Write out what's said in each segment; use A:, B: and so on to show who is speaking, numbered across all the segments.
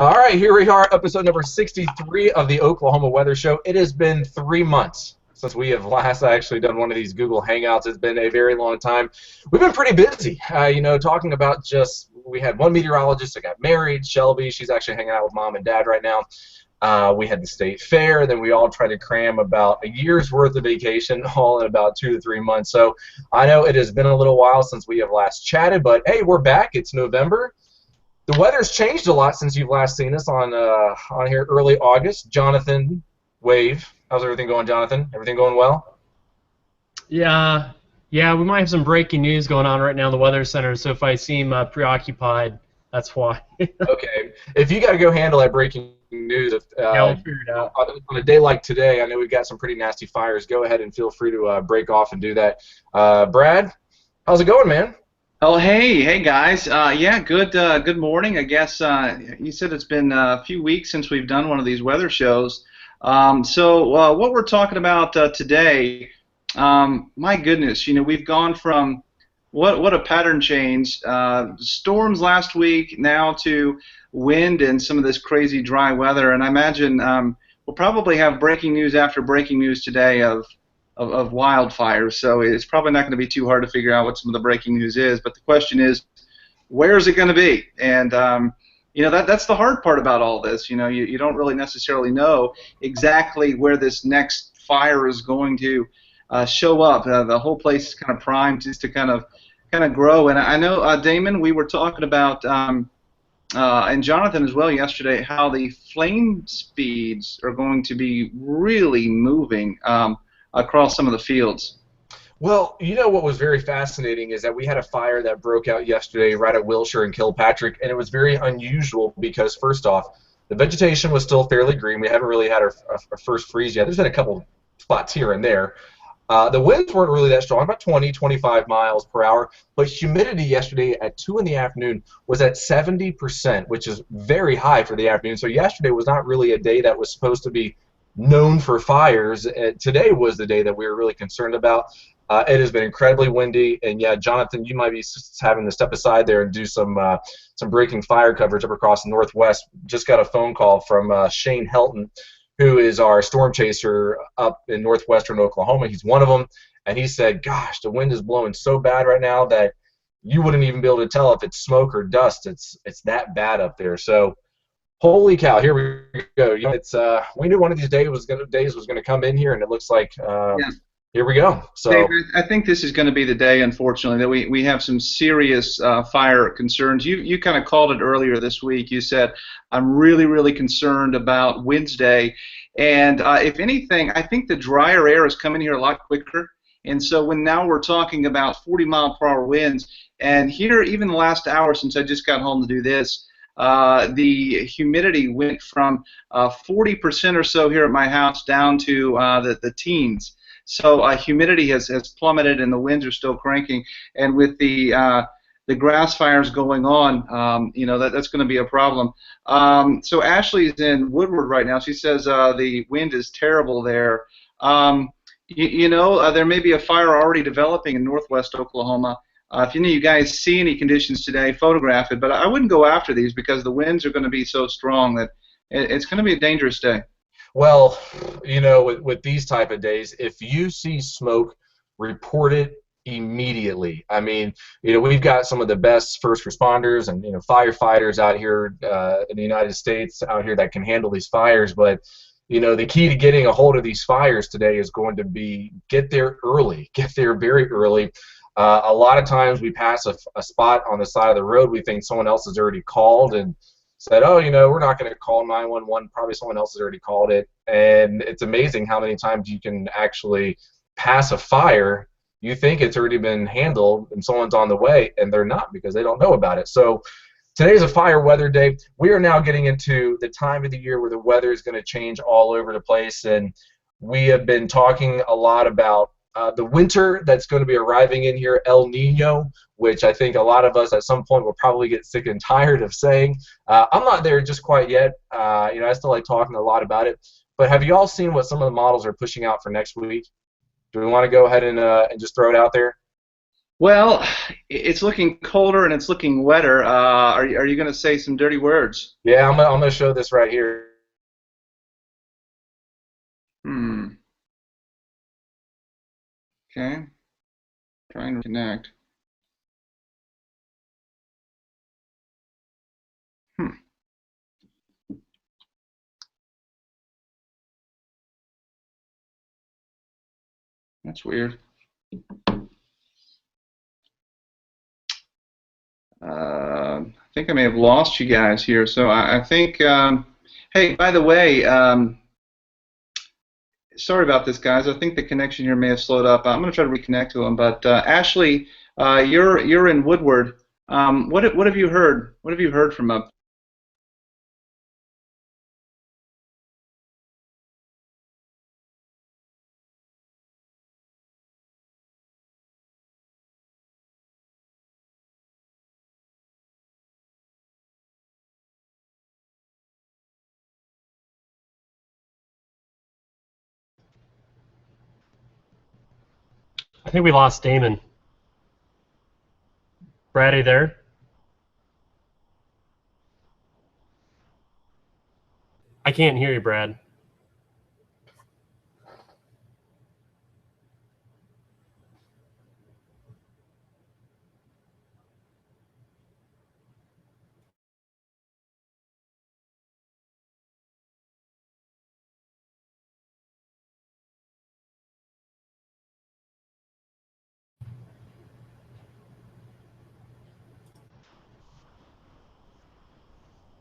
A: All right, here we are, episode number 63 of the Oklahoma Weather Show. It has been 3 months since we have last actually done one of these Google Hangouts. It's been a very long time. We've been pretty busy, talking about we had one meteorologist that got married, Shelby. She's actually hanging out with mom and dad right now. We had the state fair, then we all tried to cram about a year's worth of vacation all in about 2 to 3 months. So I know it has been a little while since we have last chatted, but hey, we're back. It's November. The weather's changed a lot since you've last seen us on here early August. Jonathan, wave. How's everything going, Jonathan? Everything going well?
B: Yeah, we might have some breaking news going on right now in the Weather Center, so if I seem preoccupied, that's why.
A: Okay. If you got to go handle that breaking news,
B: We'll figure it out.
A: On a day like today, I know we've got some pretty nasty fires. Go ahead and feel free to break off and do that. Brad, how's it going, man?
C: Oh, hey guys. Good morning. I guess you said it's been a few weeks since we've done one of these weather shows. So what we're talking about today, my goodness, we've gone from what a pattern change. Storms last week, now to wind and some of this crazy dry weather. And I imagine we'll probably have breaking news after breaking news today of wildfires, so it's probably not going to be too hard to figure out what some of the breaking news is. But the question is, where is it going to be? And that's the hard part about all this. You don't really necessarily know exactly where this next fire is going to show up. The whole place is kind of primed just to kind of grow. And I know, Damon, we were talking about, and Jonathan as well yesterday, how the flame speeds are going to be really moving across some of the fields.
A: Well, what was very fascinating is that we had a fire that broke out yesterday right at Wilshire and Kilpatrick, and it was very unusual because, first off, the vegetation was still fairly green. We haven't really had our first freeze yet. There's been a couple spots here and there. The winds weren't really that strong, about 20, 25 miles per hour, but humidity yesterday at 2 in the afternoon was at 70%, which is very high for the afternoon. So yesterday was not really a day that was supposed to be known for fires. Today was the day that we were really concerned about. It has been incredibly windy, and yeah, Jonathan, you might be having to step aside there and do some breaking fire coverage up across the Northwest. Just got a phone call from Shane Helton, who is our storm chaser up in northwestern Oklahoma. He's one of them, and he said, gosh, the wind is blowing so bad right now that you wouldn't even be able to tell if it's smoke or dust. It's that bad up there. So holy cow, here we go. We knew one of these days was going to come in here, and it looks like here we go. So
C: Dave, I think this is going to be the day, unfortunately, that we have some serious fire concerns. You kind of called it earlier this week. You said, I'm really, really concerned about Wednesday. And if anything, I think the drier air is coming here a lot quicker. And so now we're talking about 40-mile-per-hour winds. And here, even the last hour since I just got home to do this, the humidity went from 40% or so here at my house down to the teens. So humidity has plummeted, and the winds are still cranking. And with the grass fires going on, that's going to be a problem. So Ashley's in Woodward right now. She says the wind is terrible there. There may be a fire already developing in northwest Oklahoma. If you guys see any conditions today, photograph it. But I wouldn't go after these because the winds are going to be so strong that it's going to be a dangerous day.
A: Well, with these type of days, if you see smoke, report it immediately. I mean, we've got some of the best first responders and firefighters out here in the United States out here that can handle these fires. But the key to getting a hold of these fires today is going to be get there early, get there very early. A lot of times we pass a spot on the side of the road, we think someone else has already called and said, oh, we're not going to call 911, probably someone else has already called it. And it's amazing how many times you can actually pass a fire, you think it's already been handled and someone's on the way, and they're not because they don't know about it. So today's a fire weather day. We are now getting into the time of the year where the weather is going to change all over the place, and we have been talking a lot about the winter that's going to be arriving in here, El Nino, which I think a lot of us at some point will probably get sick and tired of saying. I'm not there just quite yet. I still like talking a lot about it. But have you all seen what some of the models are pushing out for next week? Do we want to go ahead and just throw it out there?
C: Well, it's looking colder and it's looking wetter. Are you going to say some dirty words?
A: Yeah, I'm gonna show this right here.
C: Hmm. Okay. Trying to connect. Hmm. That's weird. I think I may have lost you guys here. So I think. Hey, by the way, sorry about this, guys. I think the connection here may have slowed up. I'm going to try to reconnect to him. But Ashley, you're in Woodward. What have you heard? What have you heard from up?
B: I think we lost Damon. Brad, are you there? I can't hear you, Brad.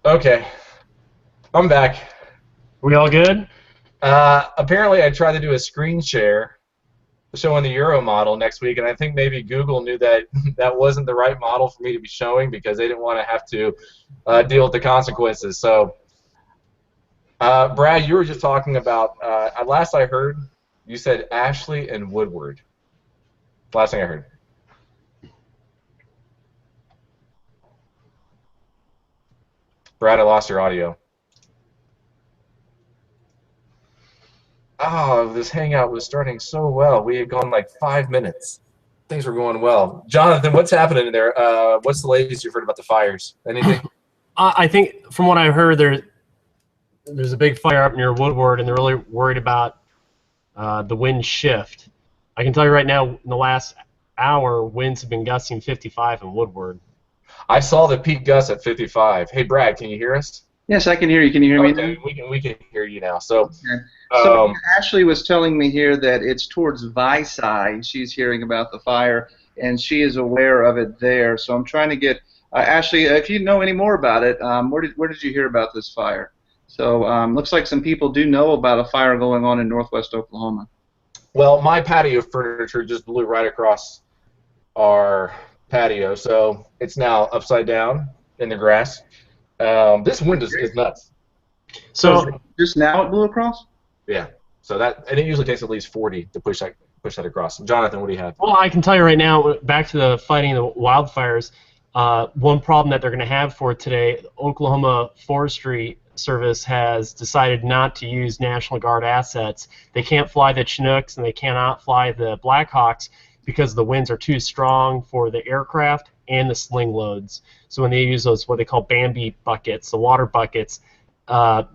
A: Okay, I'm back.
B: We all good?
A: Apparently, I tried to do a screen share showing the Euro model next week, and I think maybe Google knew that that wasn't the right model for me to be showing because they didn't want to have to deal with the consequences. So, Brad, you were just talking about, last I heard, you said Ashley and Woodward. Last thing I heard. Brad, I lost your audio. Oh, this hangout was starting so well. We had gone like 5 minutes. Things were going well. Jonathan, what's happening in there? What's the latest you've heard about the fires? Anything?
B: I think from what I heard, there's a big fire up near Woodward, and they're really worried about the wind shift. I can tell you right now, in the last hour, winds have been gusting 55 in Woodward.
A: I saw the peak gust at 55. Hey, Brad, can you hear us?
C: Yes, I can hear you. Can you hear me?
A: Okay, we can hear you now. So,
C: Okay. So Ashley was telling me here that it's towards Visay. She's hearing about the fire, and she is aware of it there. So I'm trying to get Ashley, if you know any more about it, where did you hear about this fire? So looks like some people do know about a fire going on in northwest Oklahoma.
A: well, my patio furniture just blew right across our patio, so it's now upside down in the grass. This wind is nuts.
B: So
C: Just now it blew across?
A: Yeah. So and it usually takes at least 40 to push that across. Jonathan, what do you have?
B: well, I can tell you right now, back to the fighting the wildfires, one problem that they're going to have for today, Oklahoma Forestry Service has decided not to use National Guard assets. They can't fly the Chinooks and they cannot fly the Blackhawks because the winds are too strong for the aircraft and the sling loads. So when they use those, what they call Bambi buckets, the water buckets,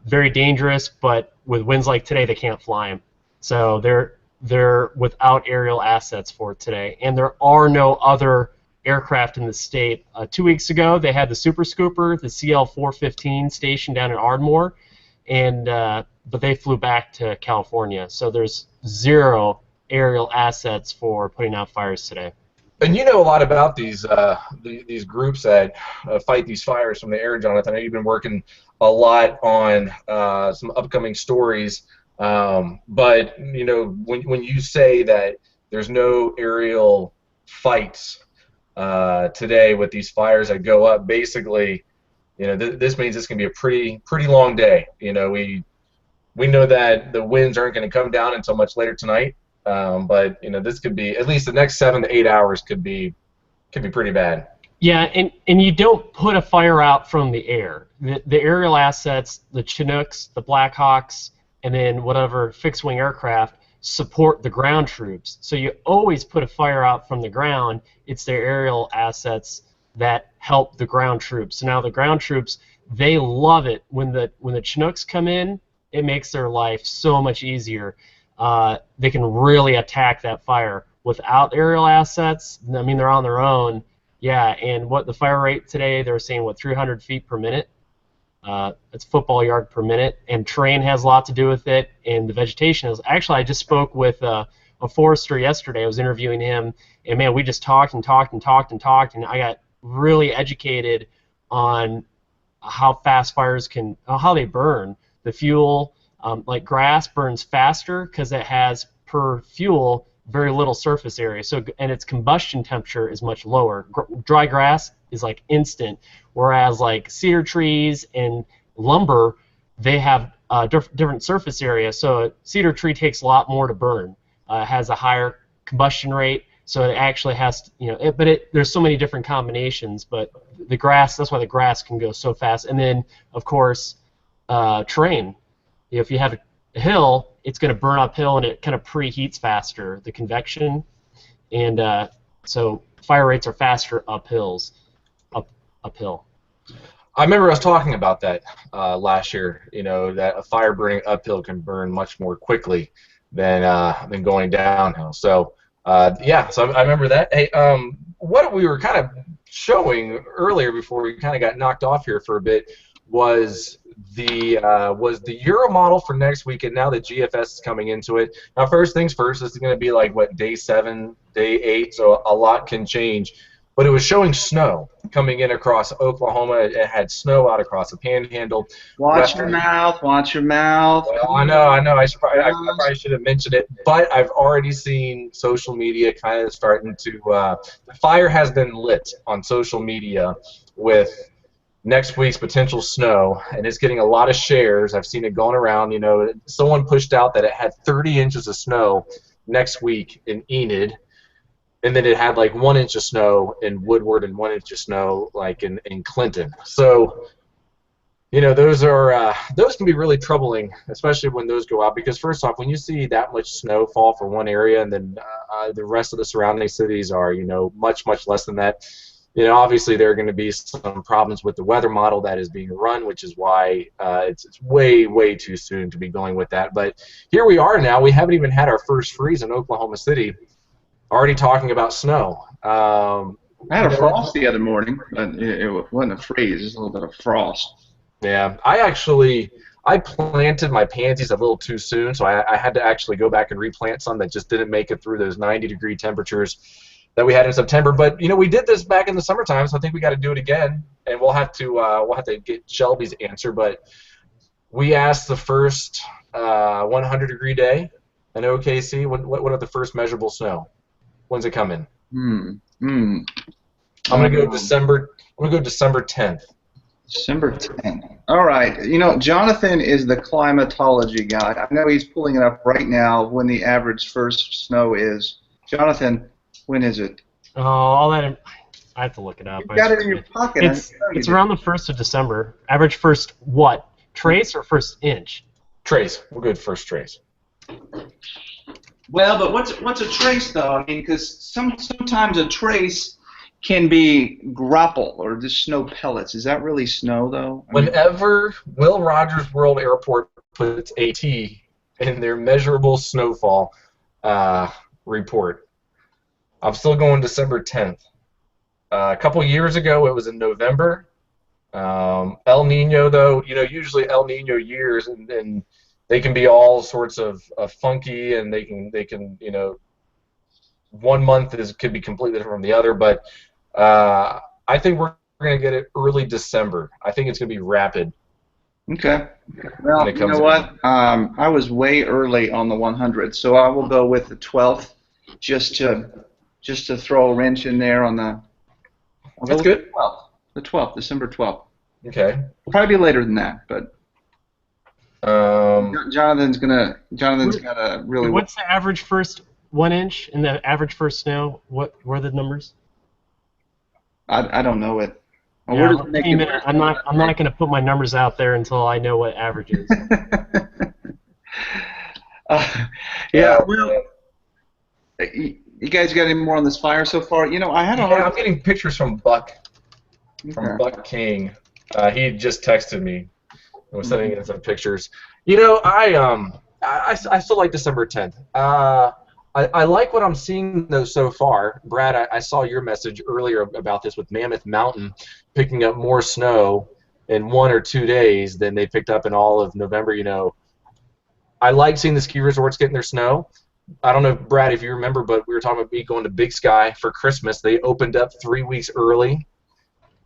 B: very dangerous, but with winds like today, they can't fly them. So they're without aerial assets for today, and there are no other aircraft in the state. 2 weeks ago, they had the Super Scooper, the CL-415, stationed down in Ardmore, and but they flew back to California. So there's zero aerial assets for putting out fires today.
A: And you know a lot about these groups that fight these fires from the air, Jonathan. I know you've been working a lot on some upcoming stories. But you know, when you say that there's no aerial fights today with these fires that go up, basically, you know, this means it's going to be a pretty long day. You know, we know that the winds aren't going to come down until much later tonight. But you know, this could be at least the next 7 to 8 hours could be pretty bad.
B: Yeah, and you don't put a fire out from the air. The aerial assets, the Chinooks, the Blackhawks, and then whatever fixed-wing aircraft support the ground troops. So you always put a fire out from the ground. It's their aerial assets that help the ground troops. So now the ground troops, they love it when the Chinooks come in. It makes their life so much easier. They can really attack that fire. Without aerial assets, I mean, they're on their own. Yeah, and what the fire rate today, they're saying, 300 feet per minute. It's football yard per minute, and terrain has a lot to do with it, and the vegetation is. Actually, I just spoke with a forester yesterday. I was interviewing him, and man, we just talked and talked and talked and talked, and I got really educated on how fast fires can, how they burn. The fuel, like grass, burns faster because it has per fuel very little surface area. So, and its combustion temperature is much lower. Dry grass is like instant, whereas like cedar trees and lumber, they have different surface area. So a cedar tree takes a lot more to burn. Has a higher combustion rate, so it actually has, there's so many different combinations. But the grass, that's why the grass can go so fast. And then, of course, terrain. If you have a hill, it's going to burn uphill, and it kind of preheats faster, the convection, and so fire rates are faster uphill.
A: I remember us talking about that last year. That a fire burning uphill can burn much more quickly than going downhill. So yeah, so I remember that. Hey, what we were kind of showing earlier before we kind of got knocked off here for a bit was the Euro model for next week, and now the GFS is coming into it. Now, first things first, this is going to be like day 7, day 8, so a lot can change. But it was showing snow coming in across Oklahoma. It had snow out across the Panhandle.
C: Watch your mouth. Watch your mouth.
A: Well, I know. I probably should have mentioned it, but I've already seen social media kind of starting to. The fire has been lit on social media with next week's potential snow, and it's getting a lot of shares. I've seen it going around. Someone pushed out that it had 30 inches of snow next week in Enid, and then it had like 1 inch of snow in Woodward and 1 inch of snow like in Clinton. So, those can be really troubling, especially when those go out, because first off, when you see that much snow fall for one area and then the rest of the surrounding cities are, much less than that. Obviously there are going to be some problems with the weather model that is being run, which is why it's way too soon to be going with that. But here we are now. We haven't even had our first freeze in Oklahoma City, already talking about snow.
C: I had a frost the other morning, but it wasn't a freeze. It was a little bit of frost.
A: Yeah, I planted my pansies a little too soon, so I had to actually go back and replant some that just didn't make it through those 90-degree temperatures that we had in September. But we did this back in the summertime, so I think we got to do it again, and we'll have to get Shelby's answer. But we asked the first 100-degree day in OKC. What are the first measurable snow? When's it coming? I'm gonna go December. I'm gonna go December 10th.
C: December 10th. All right. Jonathan is the climatology guy. I know he's pulling it up right now when the average first snow is. Jonathan, when is it?
B: Oh, all that. I have to look it up.
C: You got it in your pocket.
B: It's around the 1st of December. Average first what? Trace or first inch?
A: Trace. We're good. First trace.
C: Well, but what's a trace though? I mean, because sometimes a trace can be grapple or just snow pellets. Is that really snow though?
A: Whenever Will Rogers World Airport puts AT in their measurable snowfall report, I'm still going December 10th. A couple years ago, it was in November. El Nino, though, usually El Nino years, and they can be all sorts of funky, and they can, 1 month could be completely different from the other. But I think we're going to get it early December. I think it's going to be rapid.
C: Okay. Well, you know what? I was way early on the 100, so I will go with the 12th, just to throw a wrench in there on the.
A: That's good.
C: The 12th, December 12th.
A: Okay.
C: It'll probably be later than that, but. Jonathan's got a really.
B: What's the average first 1 inch and the average first snow? What were the numbers?
C: I don't know it.
B: Yeah, I'm not going to put my numbers out there until I know what average is.
C: Uh, yeah.
A: Uh,
C: Well, you guys got any more on this fire so far? You know, I had a
A: yeah,
C: hard.
A: I'm getting pictures from Buck
C: Okay.
A: King. He just texted me and was sending
C: Mhm.
A: in some pictures. You know, I still like December 10th. I like what I'm seeing though so far. Brad, I saw your message earlier about this with Mammoth Mountain picking up more snow in 1 or 2 days than they picked up in all of November. You know, I like seeing the ski resorts getting their snow. I don't know, Brad, if you remember, but we were talking about me going to Big Sky for Christmas. They opened up 3 weeks early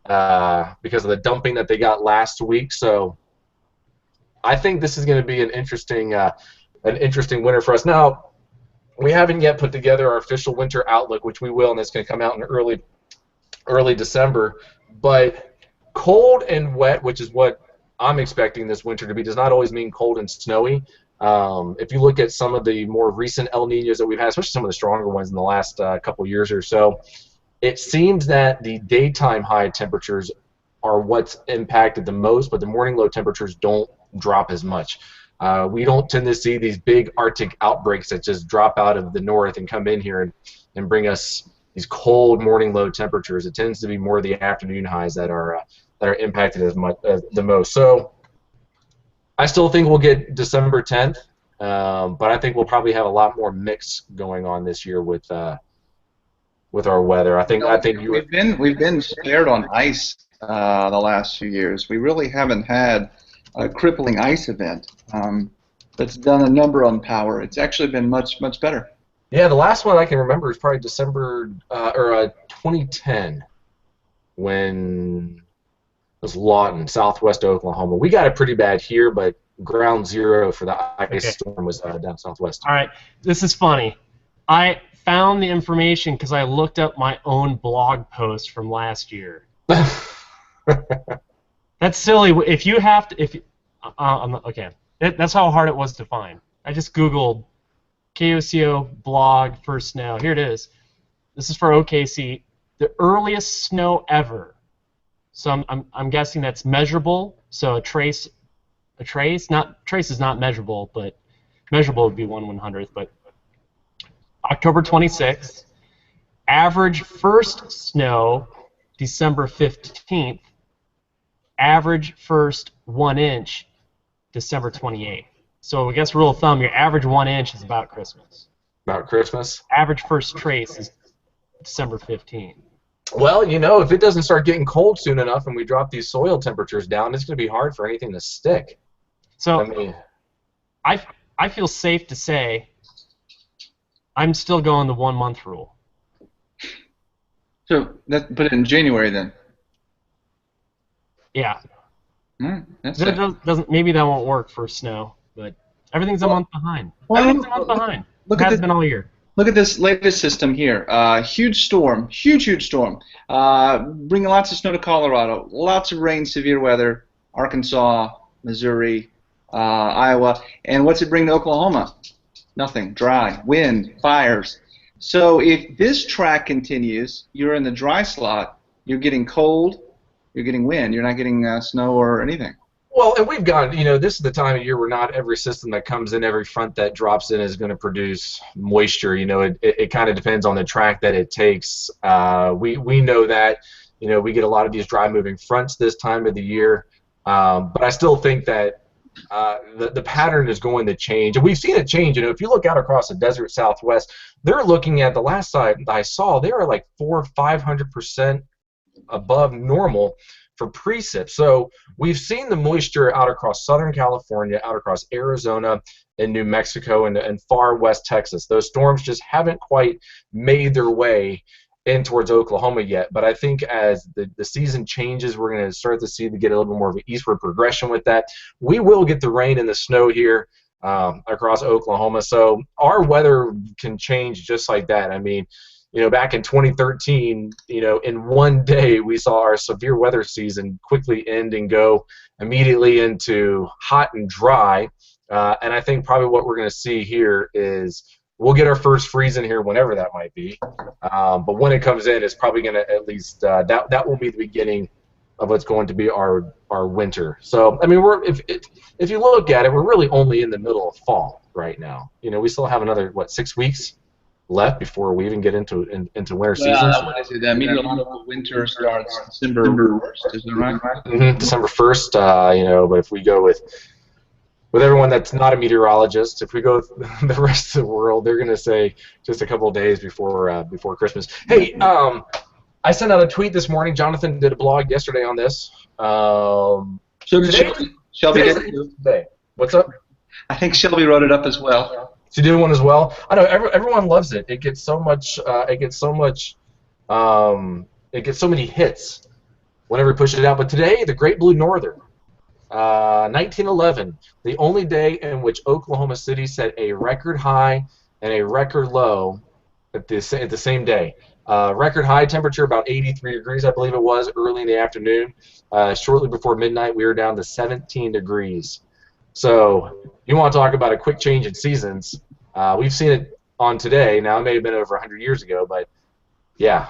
A: because of the dumping that they got last week. So I think this is going to be an interesting winter for us. Now, we haven't yet put together our official winter outlook, which we will, and it's going to come out in early December. But cold and wet, which is what I'm expecting this winter to be, does not always mean cold and snowy. If you look at some of the more recent El Niños that we've had, especially some of the stronger ones in the last couple years or so, it seems that the daytime high temperatures are what's impacted the most, but the morning low temperatures don't drop as much. We don't tend to see these big Arctic outbreaks that just drop out of the north and come in here and bring us these cold morning low temperatures. It tends to be more the afternoon highs that are impacted as much the most. So I still think we'll get December 10th, but I think we'll probably have a lot more mix going on this year with our weather. I
C: You
A: think
C: know,
A: you would.
C: we've been spared on ice the last few years. We really haven't had a crippling ice event that's done a number on power. It's actually been much better.
A: Yeah, the last one I can remember is probably December 2010 when it was Lawton, southwest Oklahoma. We got it pretty bad here, but ground zero for the ice
B: Okay.
A: storm was down southwest.
B: All right. This is funny. I found the information because I looked up my own blog post from last year. That's silly. If you have to, if okay, that's how hard it was to find. I just Googled KOCO blog for snow. Here it is. This is for OKC. The earliest snow ever. So I'm guessing that's measurable. So a trace is not measurable, but measurable would be 1/100th. But October 26th. Average first snow December 15th. Average first 1 inch December 28th. So I guess rule of thumb, your average 1 inch is about Christmas.
A: About Christmas.
B: Average first trace is December 15th.
A: Well, you know, if it doesn't start getting cold soon enough and we drop these soil temperatures down, it's going to be hard for anything to stick.
B: So
A: I mean,
B: I feel safe to say I'm still going the 1 month rule.
C: So put it in January then.
B: Yeah.
C: That's
B: That doesn't maybe that won't work for snow, but everything's a month behind.
C: Well,
B: Everything's a month behind.
C: look
B: It
C: at
B: has
C: this.
B: been all year.
C: Look at this latest system here. Huge storm, huge storm. Bringing lots of snow to Colorado, lots of rain, severe weather, Arkansas, Missouri, Iowa. And what's it bring to Oklahoma? Nothing. Dry. Wind, fires. So if this track continues, you're in the dry slot, you're getting cold, you're getting wind, you're not getting snow or anything.
A: well, and we've got, you know, this is the time of year where not every system that comes in, every front that drops in is going to produce moisture. You know, it kind of depends on the track that it takes. We know that, you know, we get a lot of these dry moving fronts this time of the year, but I still think that the pattern is going to change, and we've seen it change. You know, if you look out across the desert Southwest, they're looking at the last side I saw, they were like 400 or 500% above normal for precip. So we've seen the moisture out across Southern California, out across Arizona and New Mexico and far west Texas. Those storms just haven't quite made their way in towards Oklahoma yet. But I think as the season changes, we're going to start to see get a little bit more of an eastward progression with that. We will get the rain and the snow here across Oklahoma. So our weather can change just like that. I mean, you know, back in 2013, you know, in one day we saw our severe weather season quickly end and go immediately into hot and dry. And I think probably what we're going to see here is we'll get our first freeze in here whenever that might be. But when it comes in, it's probably going to at least that will be the beginning of what's going to be our winter. So I mean, if you look at it, we're really only in the middle of fall right now. You know, we still have another 6 weeks left before we even get into winter season.
C: What is it? Meteorological winter starts December 1st, is that right?
A: Mm-hmm. December 1st, you know, but if we go with everyone that's not a meteorologist, if we go with the rest of the world, they're going to say just a couple of days before Christmas. Hey, I sent out a tweet this morning. Jonathan did a blog yesterday on this.
C: Shelby did it
A: today. What's up?
C: I think Shelby wrote it up as well.
A: She did one as well. I know everyone loves it. It gets so much. It gets so many hits whenever we push it out. But today, the Great Blue Northern, 1911, the only day in which Oklahoma City set a record high and a record low at the same day. Record high temperature about 83 degrees, I believe it was, early in the afternoon. Shortly before midnight, we were down to 17 degrees. So you want to talk about a quick change in seasons. We've seen it on today. Now, it may have been over 100 years ago, but yeah,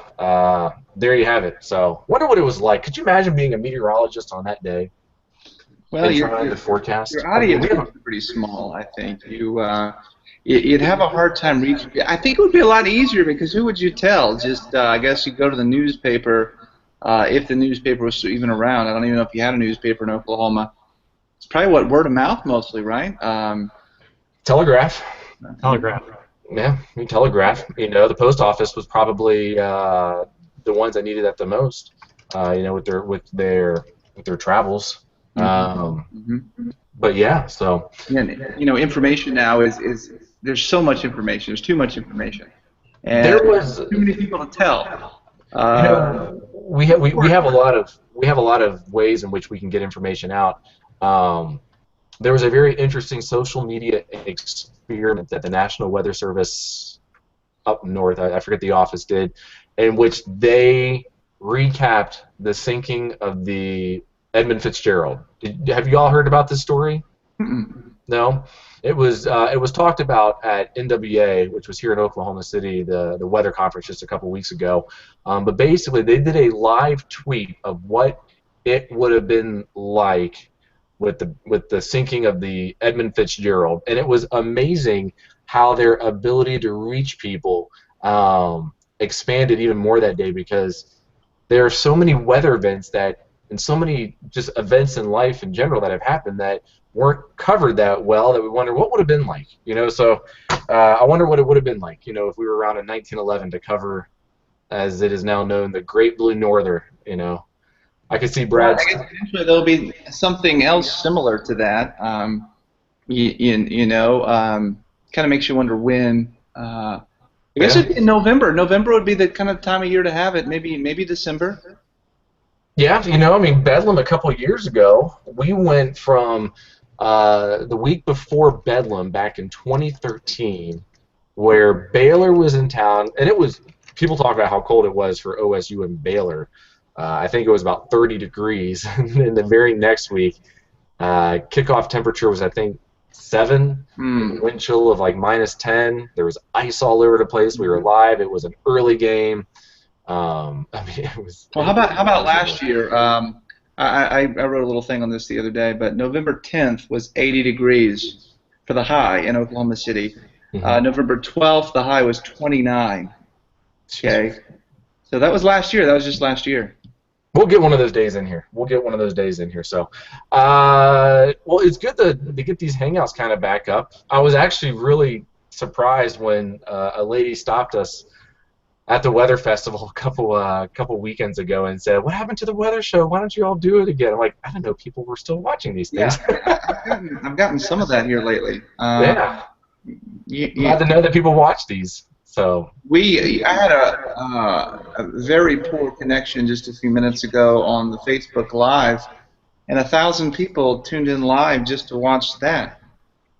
A: there you have it. So wonder what it was like. Could you imagine being a meteorologist on that day?
C: Well,
A: and trying to forecast?
C: Your audience is pretty small, I think. You'd have a hard time reaching. I think it would be a lot easier because who would you tell? Just I guess you go to the newspaper, if the newspaper was even around. I don't even know if you had a newspaper in Oklahoma. It's probably word of mouth mostly, right?
A: Telegraph.
B: Telegraph.
A: Yeah, telegraph. You know, the post office was probably the ones that needed that the most. You know, with their travels. But yeah, so.
C: And, you know, information now is there's so much information. There's too much information, and
A: there was
C: too many people to tell.
A: You know, we have a lot of ways in which we can get information out. There was a very interesting social media experiment that the National Weather Service up north, I forget the office did, in which they recapped the sinking of the Edmund Fitzgerald. Have you all heard about this story? No? It was talked about at NWA, which was here in Oklahoma City, the weather conference just a couple weeks ago. But basically, they did a live tweet of what it would have been like with the sinking of the Edmund Fitzgerald, and it was amazing how their ability to reach people expanded even more that day, because there are so many weather events and so many just events in life in general that have happened that weren't covered that well, that we wonder what would have been like, you know. So I wonder what it would have been like, you know, if we were around in 1911 to cover, as it is now known, the Great Blue Northern, you know. I could see Brad.
C: I guess eventually there'll be something else similar to that. You know, kind of makes you wonder when. I guess it'd be in November. November would be the kind of time of year to have it. Maybe December.
A: Yeah, you know, I mean, Bedlam a couple of years ago, we went from the week before Bedlam back in 2013, where Baylor was in town, and it was, people talk about how cold it was for OSU and Baylor. I think it was about 30 degrees. And then the very next week, kickoff temperature was, I think, 7, wind chill of like -10. There was ice all over the place. We were live. It was an early game. I mean, it was.
C: Well, how about last year? I wrote a little thing on this the other day, but November 10th was 80 degrees for the high in Oklahoma City. November 12th, the high was 29. Okay, so that was last year. That was just last year.
A: We'll get one of those days in here. So, well, it's good to get these hangouts kind of back up. I was actually really surprised when a lady stopped us at the Weather Festival a couple weekends ago and said, "What happened to the weather show? Why don't you all do it again?" I'm like, I don't know. People were still watching these things.
C: Yeah, I've gotten some of that here lately.
A: Yeah. Glad to know that people watch these. So
C: I had a very poor connection just a few minutes ago on the Facebook Live, and 1,000 people tuned in live just to watch that.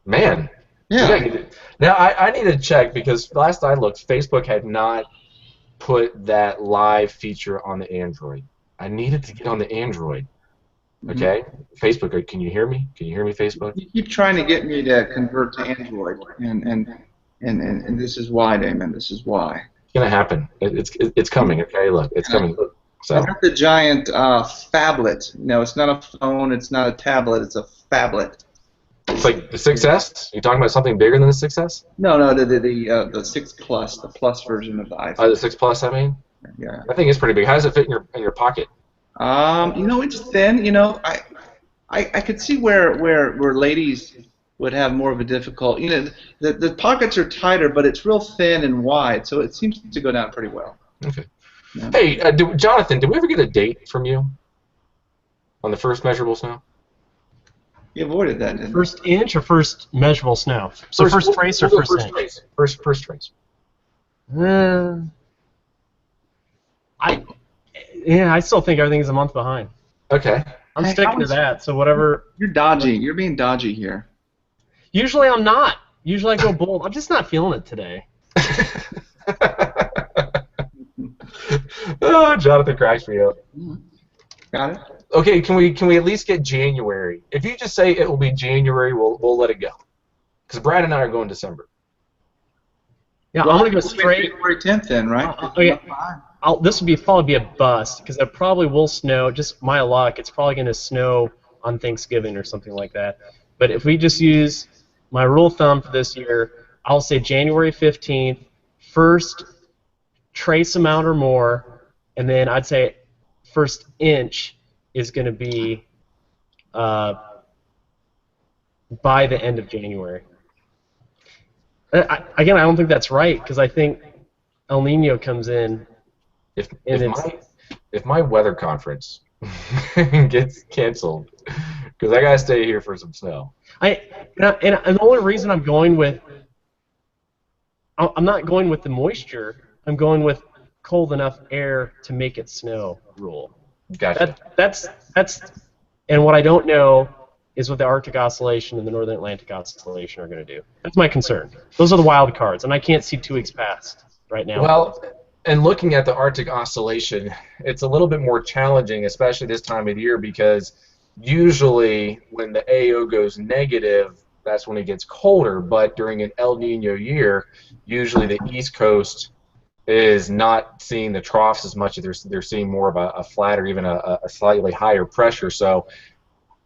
A: Man.
C: Yeah.
A: Now I need to check, because last I looked, Facebook had not put that live feature on the Android. I needed to get on the Android. Okay? Facebook, can you hear me? Can you hear me, Facebook?
C: You keep trying to get me to convert to Android, and this is why, Damon. This is why.
A: It's gonna happen. It's coming. Okay, look, it's coming. Look.
C: I
A: So
C: got the giant phablet. No, it's not a phone. It's not a tablet. It's a phablet.
A: it's like the 6S. You talking about something bigger than the 6S?
C: No, no, the 6 Plus, the Plus version of the iPhone.
A: The 6 Plus. I mean,
C: Yeah.
A: I think it's pretty big. How does it fit in your pocket?
C: It's thin. I could see where ladies would have more of a difficult. The pockets are tighter, but it's real thin and wide, so it seems to go down pretty well.
A: Okay.
C: Yeah.
A: Hey, Jonathan, did we ever get a date from you on the first measurable snow?
C: You avoided that, didn't you?
B: First inch or first measurable snow? So first trace or
A: we'll go
B: first inch?
A: trace. First trace.
B: I still think everything's a month behind.
A: Okay.
B: I'm
C: Hey,
B: sticking to that. So whatever.
C: You're dodgy. You're being dodgy here.
B: Usually I'm not. Usually I go bold. I'm just not feeling it today.
A: Oh, Jonathan cracks me up.
C: Got it?
A: Okay, can we at least get January? If you just say it will be January, we'll let it go. Because Brad and I are going December.
B: Yeah,
C: Well,
B: I'm gonna go
C: we'll make
B: straight.
C: January 10th then, right?
B: Okay. This would probably be a bust because it probably will snow. Just my luck, it's probably going to snow on Thanksgiving or something like that. But if we just use my rule of thumb for this year, I'll say January 15th, first trace amount or more, and then I'd say first inch is going to be by the end of January. I don't think that's right because I think El Nino comes in.
A: If my weather conference gets canceled, because I gotta stay here for some snow.
B: And the only reason I'm going with, I'm not going with the moisture. I'm going with cold enough air to make it snow rule.
A: Gotcha.
B: That's and what I don't know is what the Arctic Oscillation and the Northern Atlantic Oscillation are going to do. That's my concern. Those are the wild cards, and I can't see 2 weeks past right now.
A: Well, and looking at the Arctic Oscillation, it's a little bit more challenging, especially this time of year, because usually when the AO goes negative, that's when it gets colder. But during an El Nino year, usually the East Coast is not seeing the troughs as much. They're seeing more of a flat or even a slightly higher pressure. So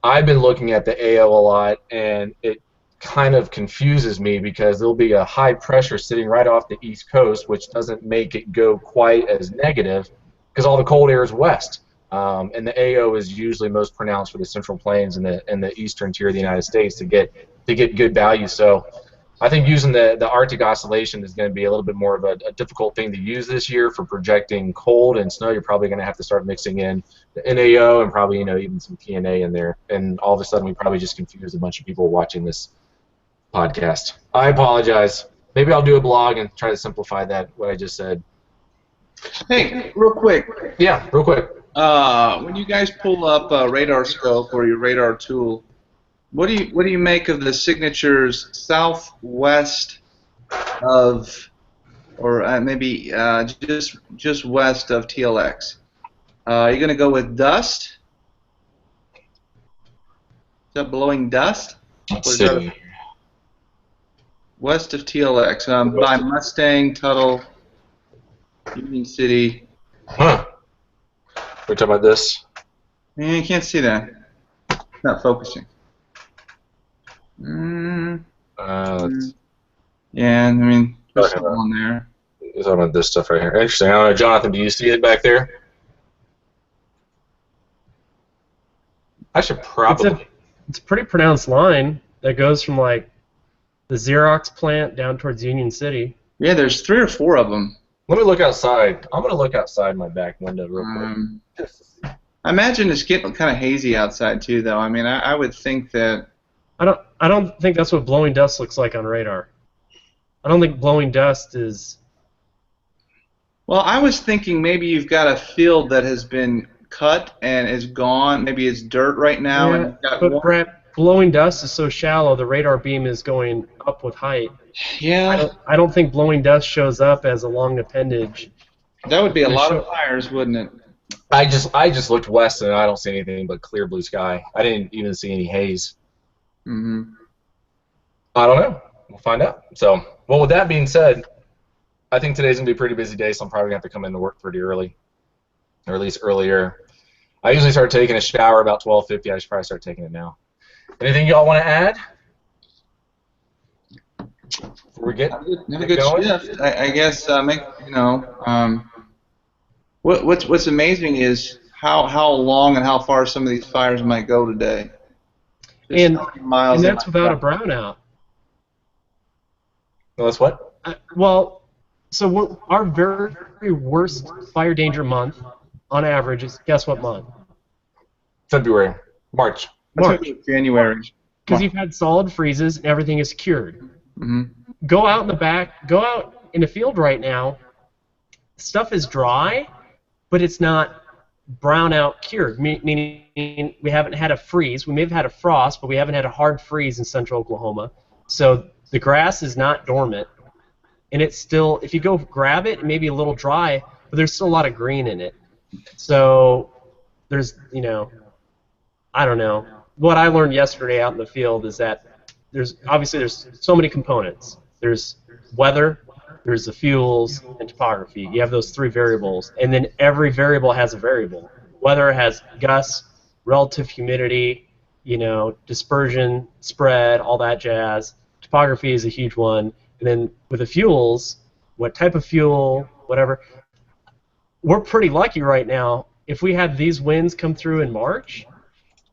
A: I've been looking at the AO a lot, and it kind of confuses me because there'll be a high pressure sitting right off the East Coast, which doesn't make it go quite as negative because all the cold air is west. And the AO is usually most pronounced for the Central Plains and the eastern tier of the United States to get good value. So I think using the Arctic Oscillation is going to be a little bit more of a difficult thing to use this year for projecting cold and snow. You're probably going to have to start mixing in the NAO and probably even some TNA in there. And all of a sudden we probably just confused a bunch of people watching this podcast. I apologize. Maybe I'll do a blog and try to simplify what I just said.
C: Hey, real quick.
A: Yeah, real quick.
C: When you guys pull up a radar scope or your radar tool, what do you make of the signatures southwest of, or maybe just west of TLX? Are you going to go with dust? Is that blowing dust?
A: Let's see.
C: West of TLX, by Mustang, Tuttle, Union City.
A: Huh. We're talking about this.
C: You can't see that. It's not focusing. Yeah, I mean, there's something on there.
A: We're talking about this stuff right here. Interesting. I don't know, Jonathan, do you see it back there? I should probably.
B: It's a pretty pronounced line that goes from like the Xerox plant down towards Union City.
C: Yeah, there's 3 or 4 of them.
A: Let me look outside. I'm going to look outside my back window real quick.
C: I imagine it's getting kind of hazy outside too, though. I mean, I would think that.
B: I don't think that's what blowing dust looks like on radar. I don't think blowing dust is.
C: Well, I was thinking maybe you've got a field that has been cut and is gone. Maybe it's dirt right now.
B: Yeah,
C: and you've got
B: but Brett, blowing dust is so shallow, the radar beam is going up with height.
C: Yeah.
B: I don't think blowing dust shows up as a long appendage.
C: That would be a lot of fires, wouldn't it?
A: I just looked west and I don't see anything but clear blue sky. I didn't even see any haze.
C: Mm-hmm.
A: I don't know. We'll find out. So, well, with that being said, I think today's going to be a pretty busy day, so I'm probably going to have to come into work pretty early. or at least earlier. I usually start taking a shower about 12:50. I should probably start taking it now. Anything y'all want to add before we get
C: Have a good
A: going?
C: shift. I guess what's amazing is how long and how far some of these fires might go today.
B: And that's without a brownout.
A: Well, that's what?
B: So our very worst fire danger month, on average, is guess what month?
A: February, March.
C: January.
B: Because you've had solid freezes and everything is cured.
C: Mm-hmm.
B: Go out in the field right now. Stuff is dry, but it's not brownout cured, meaning we haven't had a freeze. We may have had a frost, but we haven't had a hard freeze in central Oklahoma. So the grass is not dormant, and it's still, if you go grab it, it may be a little dry, but there's still a lot of green in it. So there's, I don't know. What I learned yesterday out in the field is that there's so many components. There's weather, there's the fuels, and topography. You have those three variables, and then every variable has a variable. Weather has gusts, relative humidity, dispersion, spread, all that jazz. Topography is a huge one. And then with the fuels, what type of fuel, whatever. We're pretty lucky right now. If we had these winds come through in March,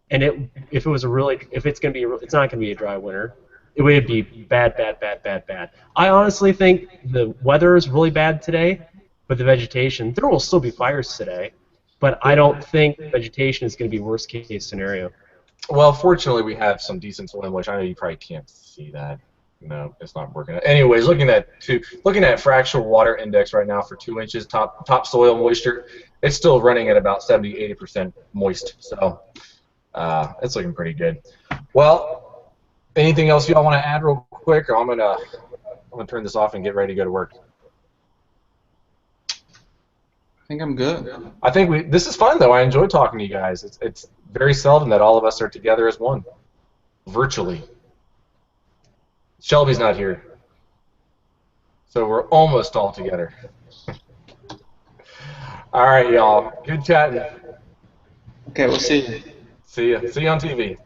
B: and it's not gonna be a dry winter, it would be bad. I honestly think the weather is really bad today, but the vegetation, there will still be fires today, but I don't think vegetation is going to be worst case scenario.
A: Well, fortunately, we have some decent soil, which I know you probably can't see that. No, it's not working. Anyways, looking at fractional water index right now for 2 inches top soil moisture, it's still running at about 70-80% moist. So it's looking pretty good. Well, anything else y'all want to add real quick, or I'm gonna turn this off and get ready to go to work.
C: I think I'm good.
A: I think this is fun though. I enjoy talking to you guys. It's very seldom that all of us are together as one, virtually. Shelby's not here, so we're almost all together. All right, y'all. Good chatting.
C: Okay, we'll see you.
A: See you on TV.